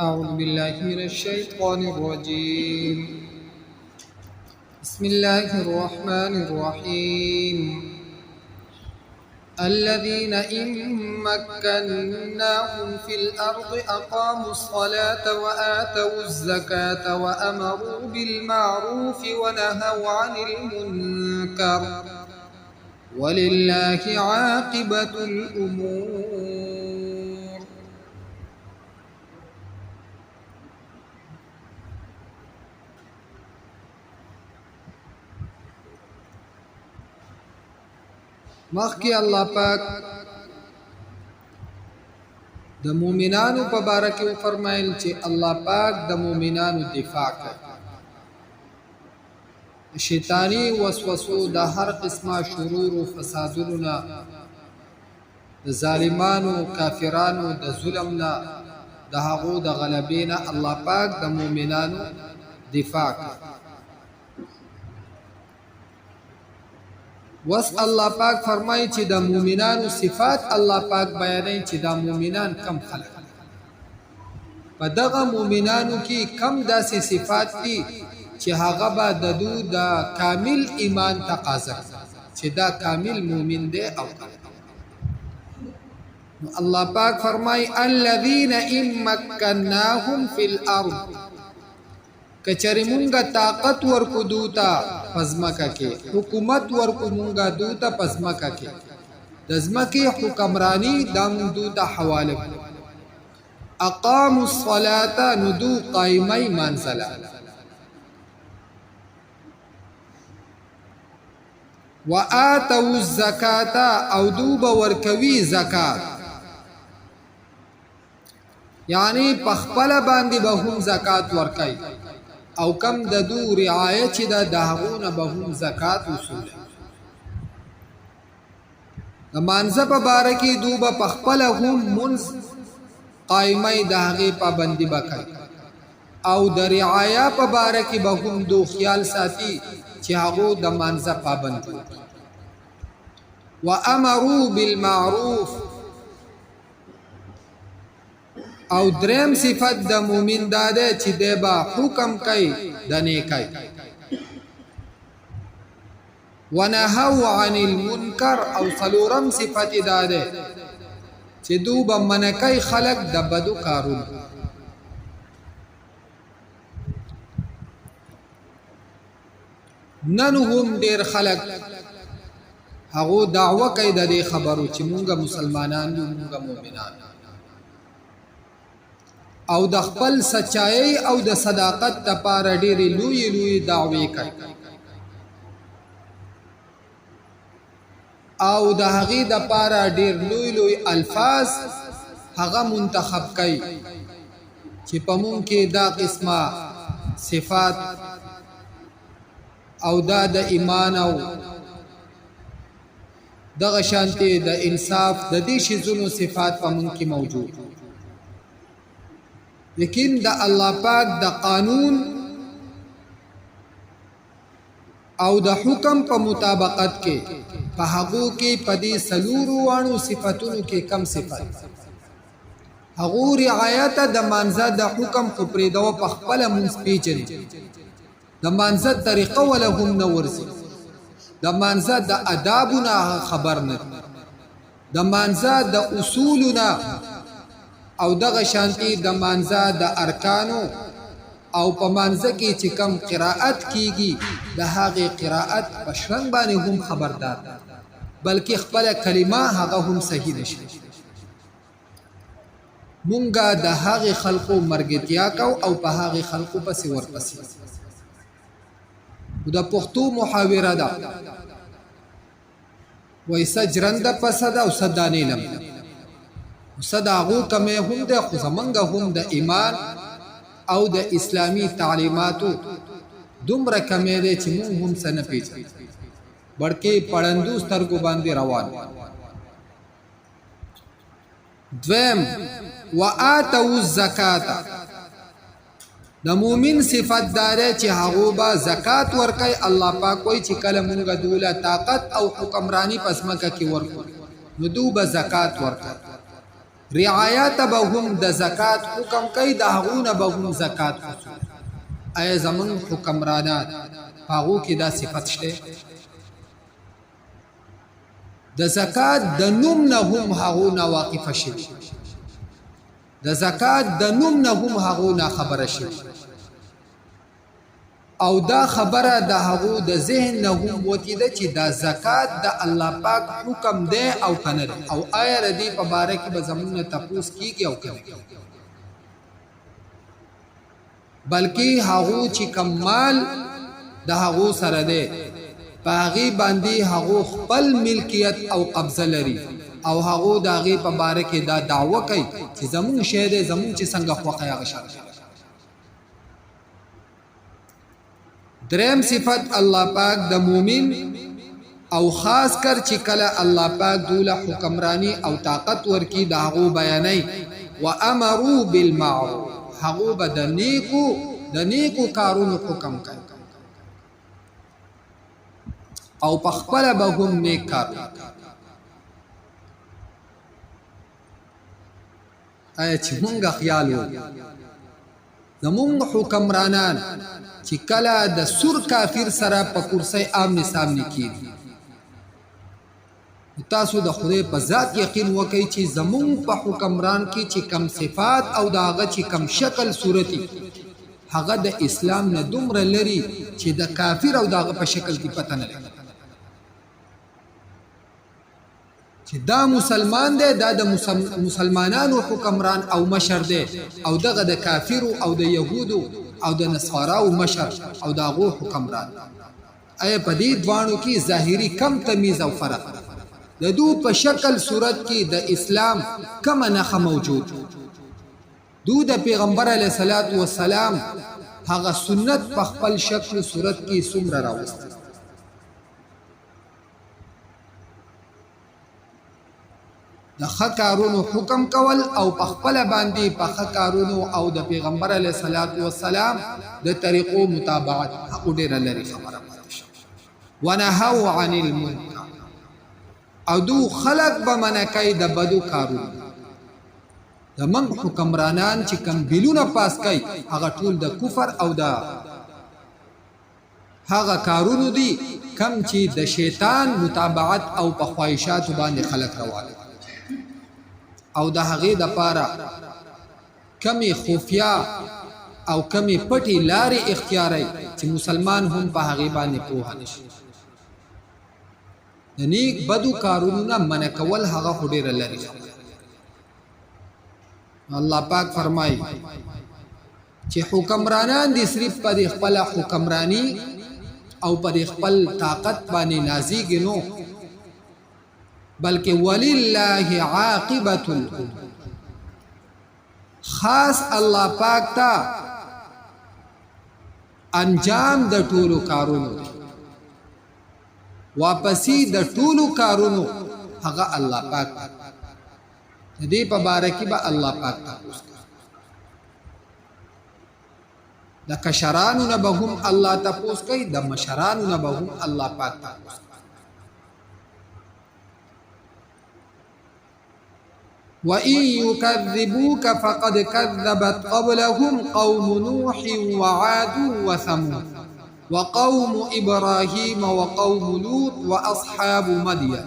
أعوذ بالله من الشيطان الرجيم. بسم الله الرحمن الرحيم. الذين إن مكناهم في الأرض أقاموا الصلاة وآتوا الزكاة وأمروا بالمعروف ونهوا عن المنكر ولله عاقبة الأمور. مخکې الله پاک د مؤمنانو په باره کې فرمایل چې الله پاک د مؤمنانو دفاع کوي، شیطانی وسوسو د هر قسمه شرور او فسادونو نه، د ظالمانو کافرانو د ظلم نه، د هغو د غلبې نه الله پاک د مؤمنانو دفاع کوي. وس الله پاک فرمایي چې د مؤمنانو صفات الله پاک بیانوي چې دا مؤمنان کم خلق، په دغه مؤمنانو کې کم داسې صفات دي چې هغه به د دو د کامل ایمان تقاضا چې دا کامل مؤمن دی. او الله پاک فرمایي الذين ان مكناهم في الارض، کچری مونږه طاقت ورکو دوتا پزماکه کې، حکومت ورکو مونږه دوتا پزماکه کې، د ځمکې حکمرانی د مونږ دوتا حواله، اقاموا الصلاة ندو قائمي منزله، وآتوا الزکاة او دوب ورکوي زکات، یعنی پخپل باندې به هم زکات ورکوي او کم د دو رعایت چې د هغونه به هم زکات وصول. د مانځه په باره کې دو به پخپله هم منځ قایمه د هغې پابندي به کوي او د رعایا په باره کې به هم دو خیال ساتي چې هغو د مانځه پابند وي. وامروا بالمعروف، او دریم صفت د مومن داده چې دی با حکم کوي د نیکۍ، ونهوا عن المنکر، او څلورم صفت داده چې دو به منع کوي خلق د بدو کارونو. نن هم ډیر خلق هغو دعوه کوي د دې خبرو چې مونږه مسلمانان یو، مونږه مؤمنان، او د خپل سچایي او د صداقت لپاره ډېرې لوی دعوې کوي او د هغې لپاره ډېر لوی الفاظ هغه منتخب کوي چې په مونږ کې دا قسمه صفات او دا د ایمان او دغه شانتي د انصاف د دې شیزونو صفات په مونږ کې موجود، لیکن د الله پاک د قانون او د حکم په مطابقت کې په هغو کې په دې څلورو واړو صفاتونو کې کم صفات هغو رعایت د مانځه د حکم خو پرېږدوه، په خپله مونځ پیژني، د مانځه طریقه وله هم نه ورځي، د مانځه د آدابو نه خبر نه، د مانځه د اصولو نه، او دغه شانتی د مانځه د ارکانو او په مانځه کې چې کم قرائت کیږي د هغې قرائت په شرنګ باندې هم خبردار، بلکې خپل کلمه هغه هم صحیح نشي. مونږه د هغې خلقو مرګتیا کو او په هغې خلقو پسې ورپسې. د پښتو محاوره ده وایي څه جرنده پسه ده او څه دانې لم ده، صداغو کمه هم ده، خو زمنګ هم د ایمان او د اسلامی تعلیماتو دومره کمه ده چې مونږ هم څه نه پیژنو، بلکې پړندو سترګو باندې روان. دویم وآتوا الزکاة، د مؤمن صفت داره چې هغه به زکات ورکوي. الله پاک وایي چې کله مونږ دوله طاقت او حکمرانی پس مکه کې ورکو نو دو به زکات ورکوي، رعایت به هم د زکات حکم کوي د هغونه به هم زکات وصول. ایا زمون حکمرانان هغو کې دا صفت شته؟ د زکات د نوم نه هم هغونه واقف شي، د زکات د نوم نه هم هغونه خبره شي، او دا خبره د هغو د ذهن نه هم وتی ده چې دا زکات د الله پاک حکم دی او کنه دی، او آیا ردی په باره کې به زمون تپوس کیږي او کنه، بلکې هغو چې کمال د هغو سره دی په هغې باندې هغو خپل ملکیت او قبضه لري، او هغو د هغې په باره کې دا دعوه کوي چې زمون شی دی، زمون چې څنګه خوښه هغه شی. دریم صفت الله پاک د مومن او خاص کر چې کله الله پاک دوله حکمرانی او طاقت ورکی د هغو بیانای وامروا بالمعروف، هغو به د نیکو کارونو حکم کوي او پخپل به هم نیک کار. آیا چې مونږ خیال وو زمونږ حکمرانان چې کله د سور کافر سره په کرسی آمنے سامنے کیږي، تاسو د خدای په ذات یقین وکئ چې زمونږ په حکمران کې چې کم صفات او د هغه چې کم شکل صورتي هغه د اسلام نه دومره لري چې د کافر او د هغه په شکل کې پته نه لري چې دا مسلمان دی، دا د مسلمانانو حکمران او مشر دی، او دغه د کافرو او د یهودو او د نصاراو مشر او د هغو حکمران. ایا په دې دوانو کې ظاهري کم تمیز او فرق د دو په شکل صورت کې د اسلام کم نښه موجود؟ دو د پیغمبر علیه الصلاۃ والسلام هغه سنت په خپل شکل صورت کې څومره راوسته؟ د ښه کارونو حکم کول او په خپله باندې په ښه کارونو او د پیغمبر علیه الصلاۃ والسلام د طریقو متابعت هغو ډېره لرې خبره پاتې شوه. ونهوا عن المنکر، او دو خلق به منع کوي د بدو کارونو. زمونږ حکمرانان چې کم بیلونه پاس کوي هغه ټول د کفر او د هغه کارونو دي کم چې د شیطان متابعت او په خواهشاتو باندې خلق روانه، او د هغې دپاره کمی خفیا او کمی پټي لارې اختیاري چې مسلمان هم په هغې باندې پوهه نشي. د نیک بدو کارونو نه منع کول هغه خو ډېره لرې خبره. الله پاک فرمایي چې حکمرانان دي صرف په دې خپله حکمرانی او په دې خپل طاقت باندې نازیږي نو، بلکہ وللہ عاقبت الامور، خاص اللہ پاک تا انجام د ټولو کارونو دی، واپسی د ټولو کارونو هغه الله پاک دې په باره کې به الله پاک تاسو د کشرانو نه به هم الله تاسو کوي، د مشرانو نه به هم الله پاک تاسو. وَإِن يُكَذِّبُوكَ فَقَدْ كَذَّبَتْ قَبْلَهُمْ قَوْمُ نُوحٍ وَعَادٌ وَثَمُودُ وَقَوْمُ إِبْرَاهِيمَ وَقَوْمُ لُوطٍ وَأَصْحَابُ مَدْيَنَ.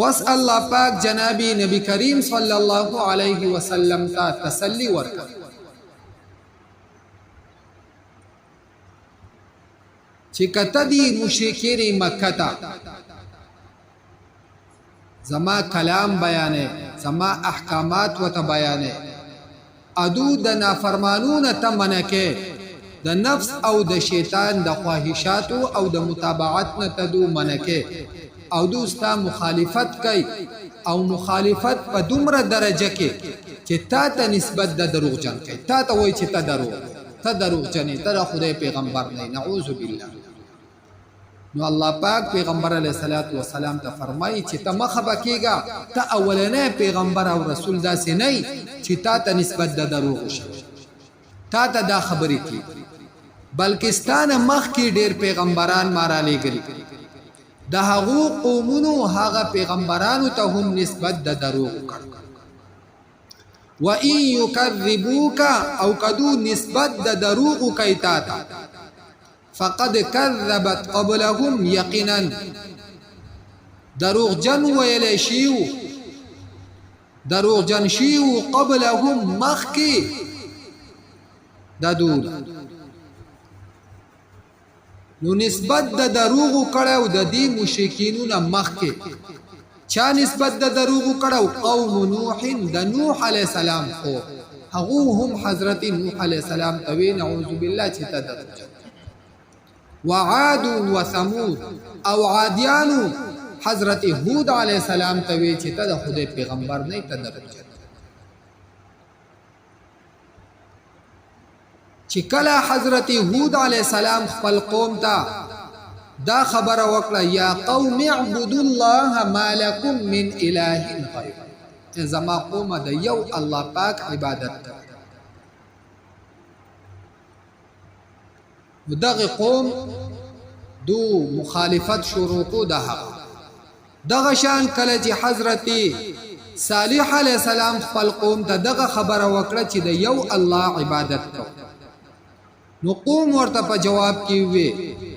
واسأل الله پاک جنابی نبی کریم صلی اللہ علیہ وسلم تا تسلی ورکا چکتا دی مشرکین مکہ تا زما کلام بیانے، زما احکامات و تا بیانے، ادو د نافرمانون تا منکے، د نفس او د شیطان د خواہشاتو او د متابعت نتدو منکے، او دوستا مخالفت کئی او مخالفت پا دومره درجه کې چې تا ته نسبت د دروغ جن کئی، تا ته وای چې تا دروغ جنی، تا خدای پیغمبر نه، نعوذ بالله. نو الله پاک پیغمبر علیہ الصلوۃ والسلام ته فرمایي چې ته مخه بکیږه، ته اولنې پیغمبر او رسول داسې نه چې تا ته نسبت د دروغ شي، تا ته دا خبرې کی، بلکې ستانه مخ کې ډیر پیغمبران مارا لګري، د هغو قومونو هغه پیغمبرانو ته هم نسبت د دروغ کړ وَإِن يُكَذِّبُوكَ او کدو نسبت د دروغ کوي تا ته فقد كذبت قبلهم یقینا دروغ جن ویل شیو دروغ جن شیو قبلهم مخکی ددود نو نسبت د دروغ کړو د دې مشرکینو نه مخکی چا نسبت د دروغ کړو قوم نوح د نوح علی السلام خو هغه هم حضرت نوح علی السلام توی نعوذ بالله چې تدرج وعاد وثمود او عادیانو حضرت هود علی السلام توی چې ته د خدای پیغمبر نه تدرج چې کله حضرت هود علی السلام خپل قوم ته دا خبر وکړه یا قوم اعبدوا الله ما لكم من اله غیر زما قوم د یو الله پاک عبادت دغه قوم دو مخالفت شروع کو دغه شان کله چې حضرت صالح علیہ السلام خپل قوم ته دغه خبر وکړه چې د یو الله عبادت کو نو قوم ورته په جواب کې وی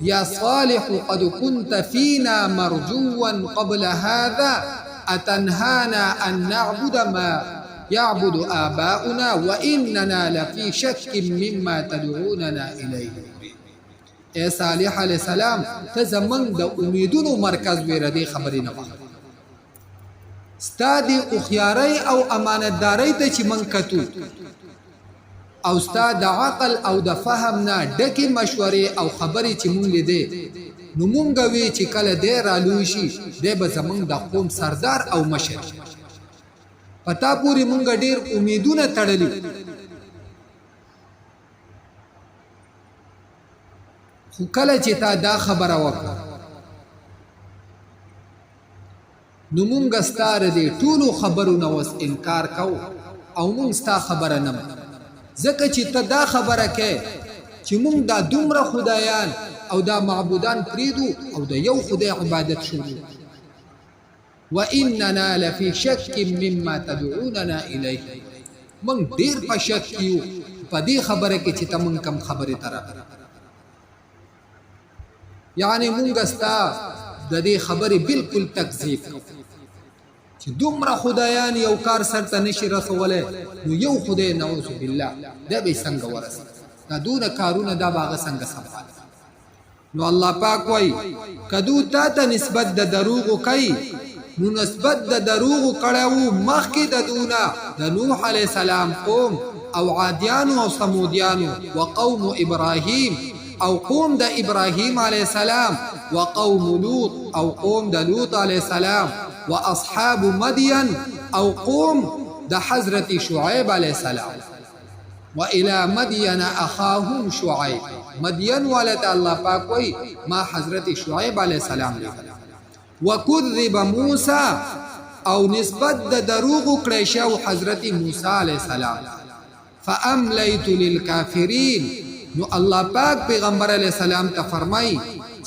یا صالح قد كنت فينا مرجوا قبل هذا اتنهانا ان نعبد ما يعبد آباؤنا واننا لفي شك مما تدعوننا اليه اے صالح علیہ السلام ته زمنګ د امیدونو مرکز ویره دی خبرې نه ستادي اخیاری او امانتداري ته چې من کتو او استاد د عقل او د فهم نه ډکه مشورې او خبرې چې مونږ لیدې نو مونږ وی چې کله دې رالوي شي دې به زمونږ د قوم سردار او مشر پتا پوری مونږ ډېر امیدونه تړلې خو کله چې تا دا خبره وکړه نو مونږ ستاره دې ټولو خبرونه وس انکار کو او مونږ ستا خبره نه زکه چې ته دا خبره کې چې مونږ دا دومره خدایان او دا معبودان پریدو او دا یو خدای عبادت شروع واننا لفي شك مما تدعوننا اليه مونږ ډیر په شک کیو په دې خبره کې چې ته مونږ کم خبره تر یعنی مونږ ستا د دې خبره بالکل تکذیب چې دومره خدایان یو کار سرته نشي رسوله نو یو خدای نعوذ بالله دا به څنګه ورسي دا دونه کارونه دا باغ څنګه سمال نو الله پاک وای کدو ته نسبت د دروغ کوي نو نسبت د دروغ کړهو مخکې د دونه د نوح علی السلام قوم او عادیانو او ثمودیانو وقوم ابراهیم او قوم د ابراهیم علی السلام وقوم لوط او قوم د لوط علی السلام واصحاب مدين او قوم د حضرت شعيب عليه السلام والى مدين اخاهم شعيب مدين ولد الله پاک وای ما حضرت شعيب عليه السلام وكذب موسى او نسبت د دروغ کړی شو حضرت موسی عليه السلام فامليت للكافرين نو الله پاک پیغمبر علیہ السلام ته فرمای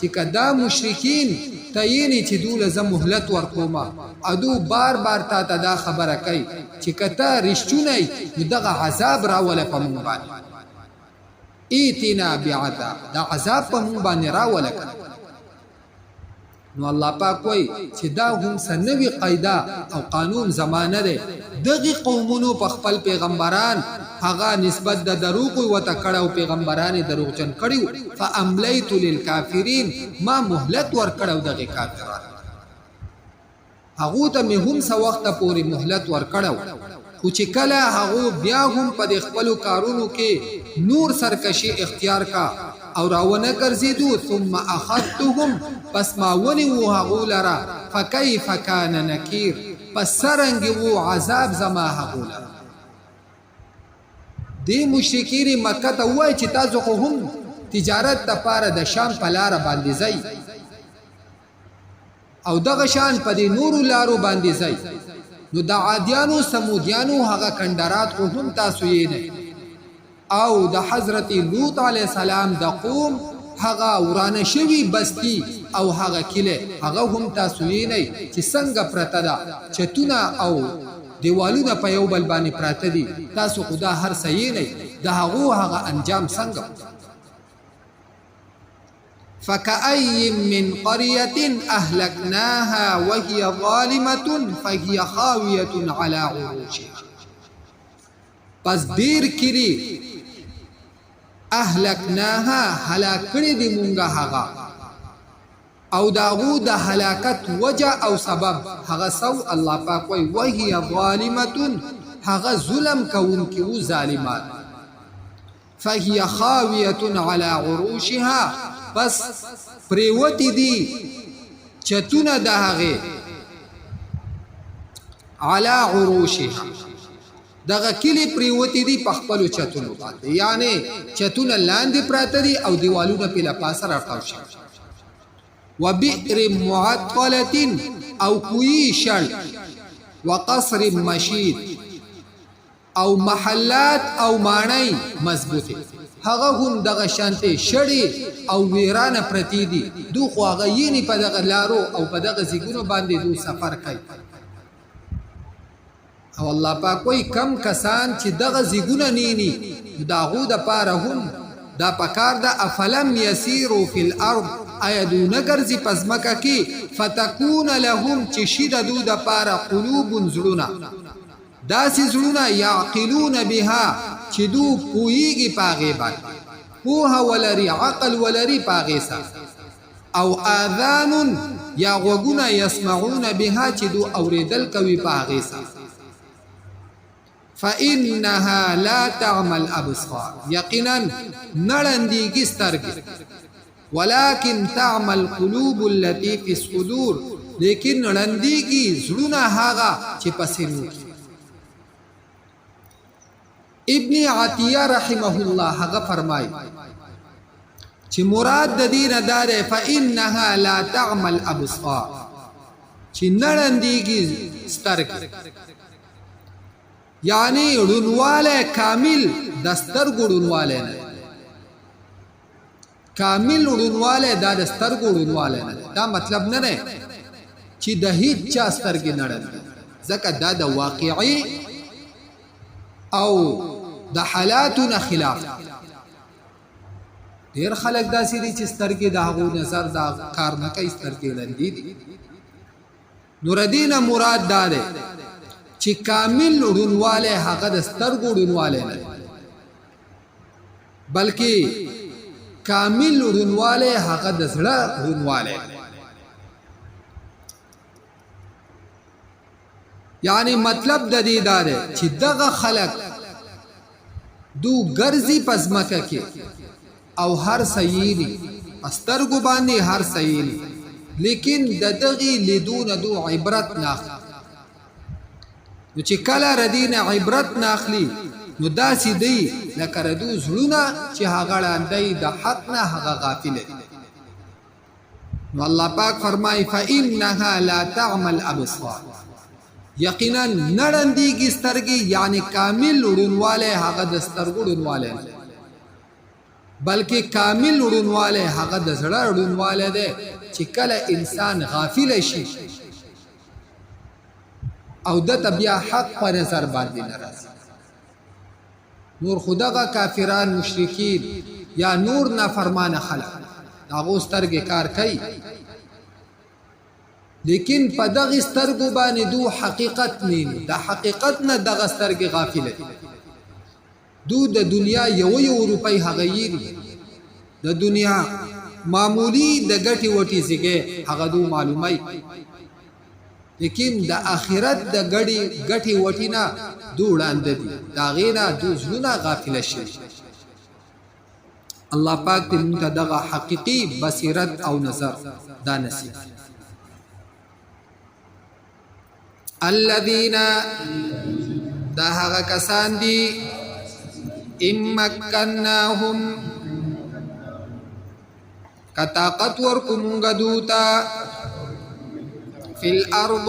چې کدا مشرکین تایینی چې دوله زه مهلت ورکوما ادو بار بار تا ته دا خبره کوي چې کته رښتونی دغه عذاب راوله په مونږ باندې ایتنا بعذاب دا عذاب په مونږ باندې راوله نو الله پاک وای چې دا هم سنوي قاعده او قانون زمانه ده دغه قومونو په خپل پیغمبران هغه نسبت د دروغ او تکړه پیغمبران دروغجن کړیو فاملیت للکافرین ما مهلت ور کړو دغه کافرانو هغه ته هم څو وخت پورې مهلت ور کړو خو چې کله هغه بیا هم په خپل کارونو کې نور سرکشي اختیار کا او راونه ګرځیدو ثم اخذتهم پس ما ونیو هغه لرا فكيف كان نكير پس سرنګ وو عذاب زما هغه لرا دی مشرکین مکه ته وای چې تاسو خو هم تجارت لپاره د شام په لار باندې ځئ او دغه شان په دې نورو لارو باندې ځئ نو د عادیانو سمودیانو هغه کندرات خو هم تاسو یې نه او د حضرت لوط علیہ السلام د قوم هغه ورانه شوی بستی او هغه کله هغه هم تاسو وینئ چې څنګه پرته ده چتونه او دیوالونه په یو بل باندې پراته دي تاسو خدا هر صحیح نه د هغه انجام څنګه فكأي من قرية أهلكناها وهي ظالمة فهي خاوية على عروشها پس دیر کری اهلکناها هلاک کړی دی مونږه هغه او داغو د هلاکت وجه او سبب هغه سو الله پاک وی وهي ظالمه هغه ظلم کوونکی او ظالمات فهي خاويه على عروشها پس پریوتی دی چتونه د هغه على عروشها دغه کلی پریوتی دی پخپلو چتونو باندې یعنی چتونه لاندې پراته دي او دیوالونه په لپاسه راټاو شي وبئر معطله او کوی شل وقصر مشید او محلات او مانای مضبوطه هغه هم دغه شانته شړی او ویرانه پرتی دي دو خو هغه یې په دغه لارو او په دغه زیګونو باندې دو سفر کوي او الله پاک وای کم کسان چې دغه زیګونه نینی داغو د پاره هم دا پکار دا افلم یسیرو فی الارض ایدو نگرزی پزمکا کی فتکون لهم چې شید دو د پاره قلوب زړونه داسی زړونه یعقلون بها چې دو پویږي پاغه باندې پوها ولری عقل ولری پاغه سا او اذان یا غوګونه یسمعون بها چې دو اوریدل کوي پاغه سا فإنها لا تعمل أبصار يقينا نړندېږي سترګې ولكن تعمل قلوب التي في الصدور لیکن نړندېږي زړونه هغه چې په سینو ابن عطیه رحمه الله هغه فرمایي چې مراد د دې نه ده فإنها لا تعمل أبصار چې نړندېږي سترګې یعنی رونواله کامل دسترګو رونواله نه کامل رونواله دا دسترګو رونواله نه دا مطلب نه نه چې د هیڅ چا سترګې نړل ځکه دا د واقعي او د حالاتو خلاف ډیر خلک داسې دي چې سترګې د هغو نظر دا کار نه کوي سترګې لندې دي نور دین مراد دا ده چې کامل رونواله هغه د سترګو رونواله نه بلکې کامل رونواله هغه د زړه رونواله یعنی مطلب د دې دار چې دغه خلق دو ګرځي پزماکه کې او هر سیلی استرګو باندې هر سیلی لیکن دغه لیدون دو عبرت نه نو چې کله ردینه عبرت ناخلی نو داسې دی لکه ردو زړونه چې هغه لاندې د حق نه هغه غافل دي نو الله پاک فرمای فإنها لا تعمل أبصار یقینا نړندېږي سترګې یعنی کامل رونواله هغه د سترګو رونواله بلکې کامل رونواله هغه د زړه رونواله ده چې کله انسان غافل شي او د بیا حق په نظر باندې ناراضي نور خدغه کافران مشرکین یا نور نافرمان خلق هغه سترګې کار کوي لیکن په دغه سترګو باندې دو حقیقت نه د حقیقت نه دغه سترګې غافل دي دو د دنیا یو روپۍ هغه یې د دنیا معمولی د ګټي وټي زګه هغه دو معلومای لیکن د آخرت د ګټي وټینا دوړاند دي دا غینا دو زړه غافل شي الله پاک دې موږ ته دغه حقيقي بصیرت او نظر دا نصیب الذين دا هغه کسان دي امکناهم کطاقت ورکومږ دوتا فی الارض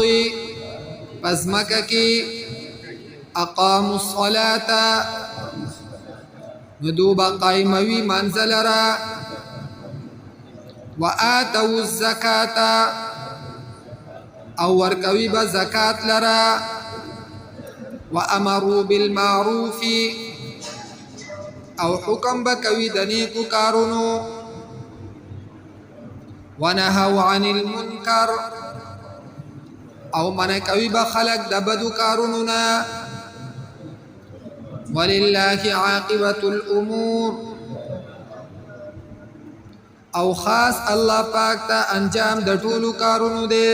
پزمکه کی اقاموا الصلاة ندوبا قائموی منزل را وآتوا الزکاة او ورکوی با زکات لرا وامروا بالمعروف او حکم بکوی دنیکو کارونو ونهوا عن المنکر او منکوی بخلق دبدو کارونونا ولله عاقبة الامور او خاص الله پاک تا انجام د ټولو کارونو دے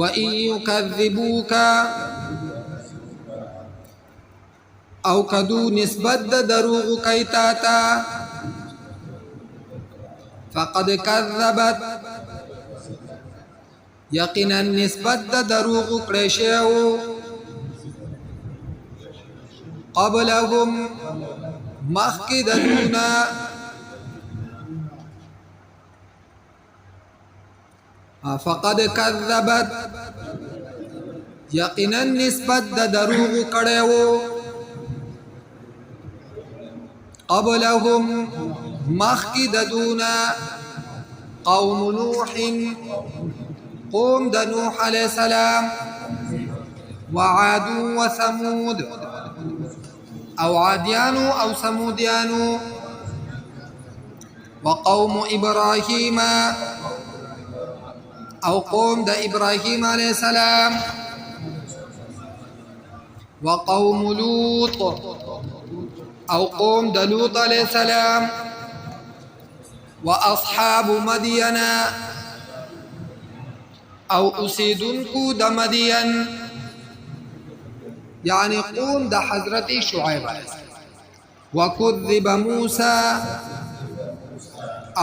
وَإِن يُكَذِّبُوكَ او کدو نسبت د دروغ کیتاتا فقد كذبت یقینا نسبت د دروغ کړشیو قبلهم مخکد دونا فقد كذبت یقینا نسبت د دروغ کړو قبلهم مخکد دونا قوم نوح قوم د نوح علیہ السلام وعاد وثمود او عادیانو او سمودیانو وقوم ابراهیم او قوم د ابراهیم علیہ السلام وقوم لوط او قوم د لوط علیہ السلام واصحاب مدین او اسیدنکو د مدین يعني قوم دا حضرت شعيب وكذب موسى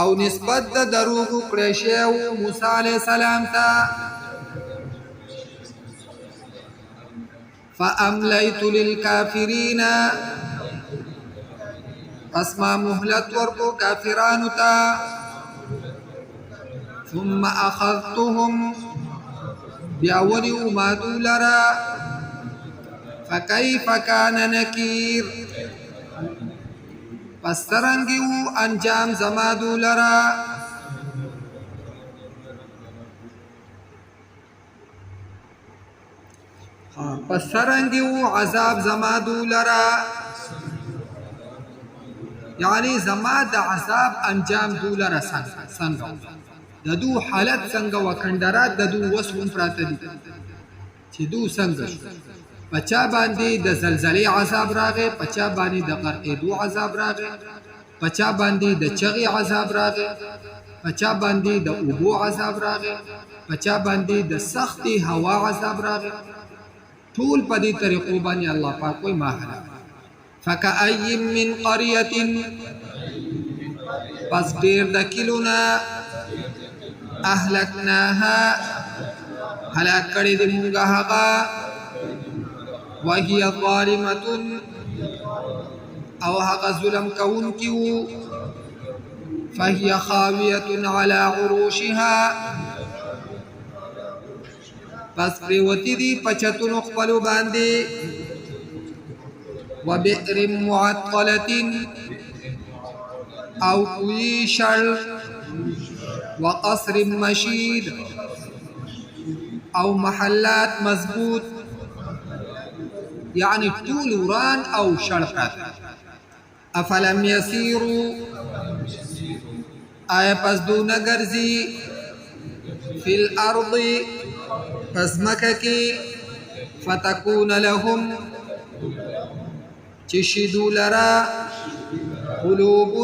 او نسبت دا دروغ کړشیو موسی علیہ السلام تا فأمليت للكافرين پس ما مهلت ورکو کافرانو تا ثم اخذتهم بیاولی امادو لرا فكيف كان نكير فاسترنگیو انجام زمادو لرا فاسترنگیو عذاب زمادو لرا يعني زماد عذاب انجام دو لرا سنگو ددو حالت سنگ وکندرات ددو وسوم پراتدی چه دو سنگ پچا باندې د زلزلې عذاب راغی پچا باندې د غرقېدو عذاب راغی پچا باندې د چغې عذاب راغی پچا باندې د اوبو عذاب راغی پچا باندې د سختي هوا عذاب راغی ټول په دې طریقو باندې الله پاک وایي ما هلاک فكأي من قرية پس ډېر د کلونا اهلكناها هلاک کړي دې موږ هغه وهي ظالمة او هغه ظلم کون کیو فهي خاوية على عروشها پس پریوتی دی پچتون خپلو باندې وبئر معطلة او کوی شر وقصر مشید او محلات مضبوط يعني طول وران او شرقات افلم يسيروا آیا پس دو نگرزی فی الارض پس مکہ کی فتکون لهم چشدو لرا قلوب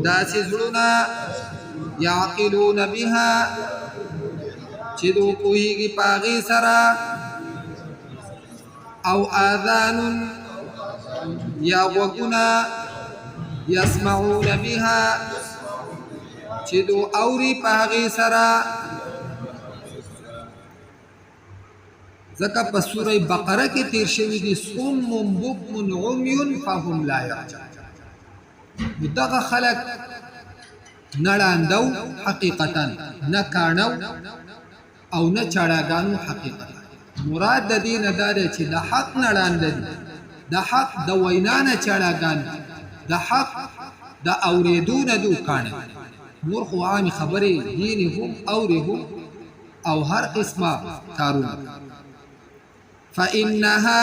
داس زلنا يعقلون بها چدو کوئی پاغی سرا او آذان یا وگنا يسمعون بها چدو اوری پاغی سرا زکا پا سورہ بقرہ کی تیر شوی دی صم بکم عمی فهم لا یرجعون دغه خلق نړاندو حقیقتا نه کانو او نه چړاګانو حقیقتا مراد د دین دار چې د حق نړاند دي د حق د وینا نه چړاګان د حق د اوریدو نه دو کاڼه نور خو عامې خبرې دین هم اوري هم او هر قسمه کارونه فإنها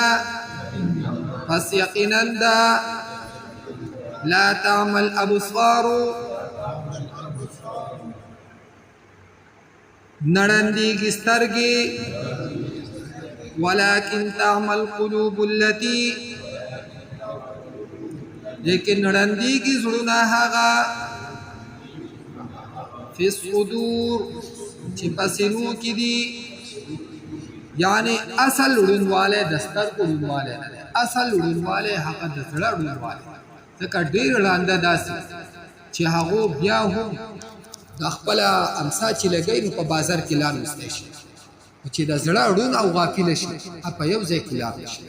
پس یقینا دا لا تعمل ابصار نړندېږي سترګې ولكن تعمل قلوب التي لیکن نړندېږي زړونه هغه فی الصدور چې په سینو کې دي یعنی اصل لړنواله د سترګو لړنواله اصل لړنواله هغه د زړه لړنواله ځکه ډېر لاندې داسې چې هغه بیا هم د خپل امسا چې لګي نو په بازار کې لار مستشي چې د زړه اړون او غافل شي په یو ځای کې لار شي